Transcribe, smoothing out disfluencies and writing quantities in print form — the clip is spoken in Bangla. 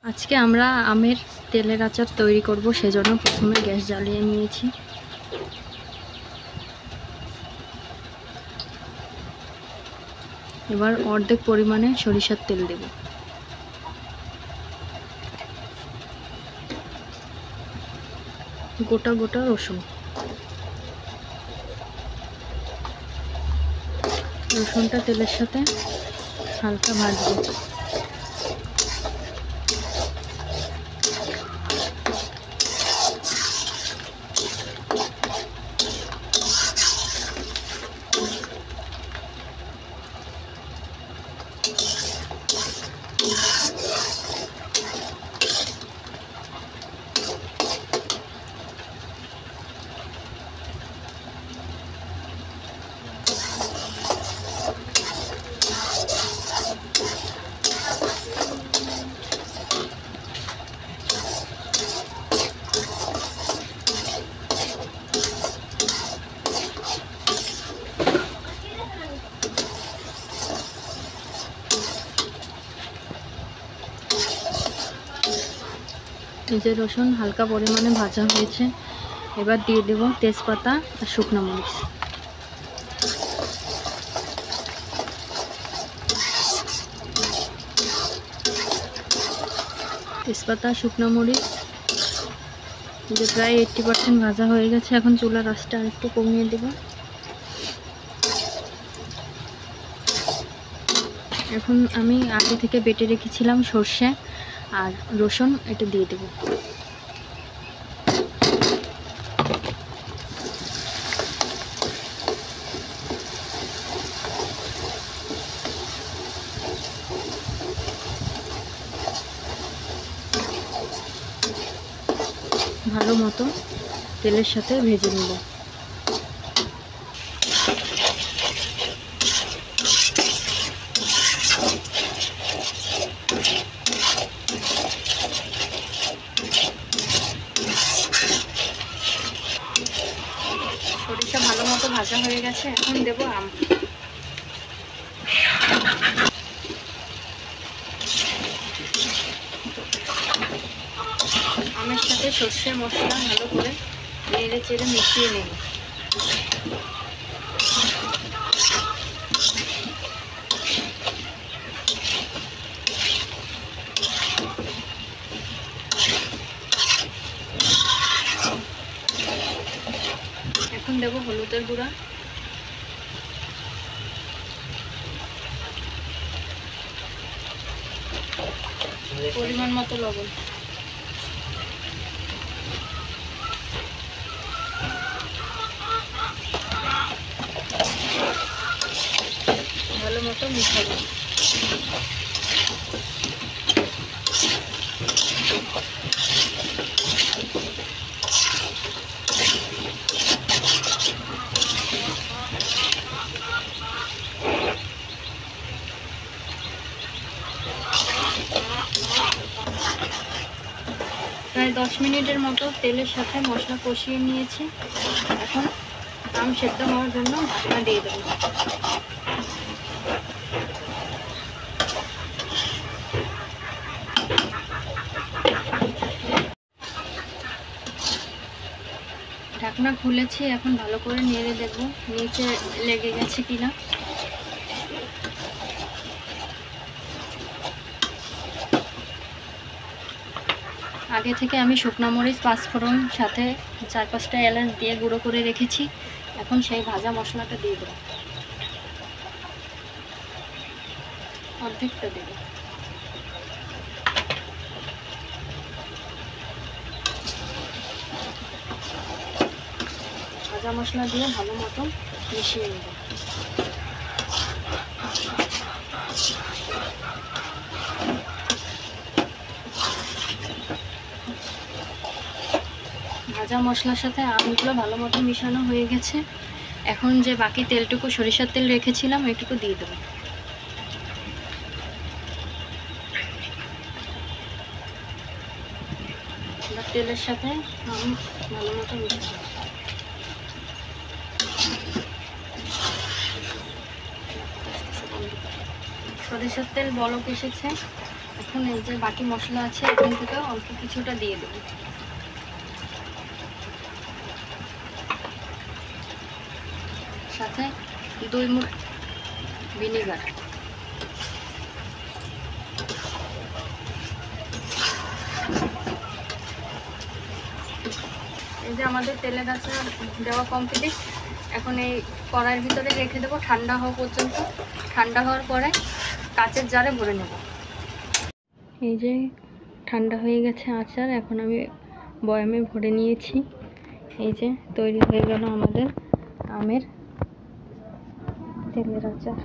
আজকে আমরা আমের তেলের আচার তৈরি করব, সেজন্য প্রথমে গ্যাস জ্বালিয়ে নিয়েছি। এবার অর্ধেক পরিমাণে সরিষার তেল দেব। গোটা গোটা রসুন, রসুনটা তেলের সাথে হালকা ভাজবো। এই যে রসুন হালকা পরিমাণে ভাজা হয়েছে, এবার দিয়ে দেব তেজপাতা আর শুকনো মরিচ। তেজপাতা শুকনো মরিচ যে প্রায় 80% ভাজা হয়ে গেছে। এখন চুলার আঁচটা আরেকটু কমিয়ে দেব। এখন আমি আগে থেকে বেটে রেখেছিলাম সর্ষে আর রসুন, এটা দিয়ে দেব। ভালো মতো তেলের সাথে ভেজে নেব। সরিষা ভালো মতো ভাজা হয়ে গেছে, এখন দেব আম। আমের সাথে সর্ষে মশলা ভালো করে নেড়ে চেড়ে মিশিয়ে নেব। এখন দেব হলুদের গুঁড়া, পরিমাণ মতো লবণ, ভালো মতো মিশাবো। প্রায় 10 মিনিটের মতো তেলের সাথে মশলা কষিয়ে নিয়েছি। এখন আম সেদ্ধ হওয়ার জন্য ঢাকনা দিয়ে দেবো। ঢাকনা খুলেছি, এখন ভালো করে নেড়ে দেখব নিচে লেগে গেছে কিনা। আগে থেকে আমি শুকনো মরিচ, পাঁচফোড়ন সাথে 4-5টা এলাচ দিয়ে গুঁড়ো করে রেখেছি। এখন সেই ভাজা মশলাটা দিয়ে দেব, অর্ধেকটা দেব। ভাজা মশলা দিয়ে ভালো মতো মিশিয়ে নেব। ভাজা মশলার সাথে আমগুলো ভালো মতো মিশানো হয়ে গেছে। এখন যে বাকি তেলটুকু সরিষার তেল রেখেছিলাম এটুকু দিয়ে দেবো। তেলের সাথে আম ভালো মতো মিশাবো। সরিষার তেল বলক এসেছে, এখন এই যে বাকি মশলা আছে এখান থেকে অল্প কিছুটা দিয়ে দেব। সাথে 2 মুঠ ভিনেগার। এই যে আমাদের তেলের আচার দেওয়া কমপ্লিট। এখন এই কড়াইয়ের ভিতরে রেখে দেবো ঠান্ডা হওয়া পর্যন্ত। ঠান্ডা হওয়ার পরে কাচের জারে ভরে নেব। এই যে ঠান্ডা হয়ে গেছে আচার, এখন আমি বয়ামে ভরে নিয়েছি। এই যে তৈরি হয়ে গেল আমাদের আমের তেলের আচার।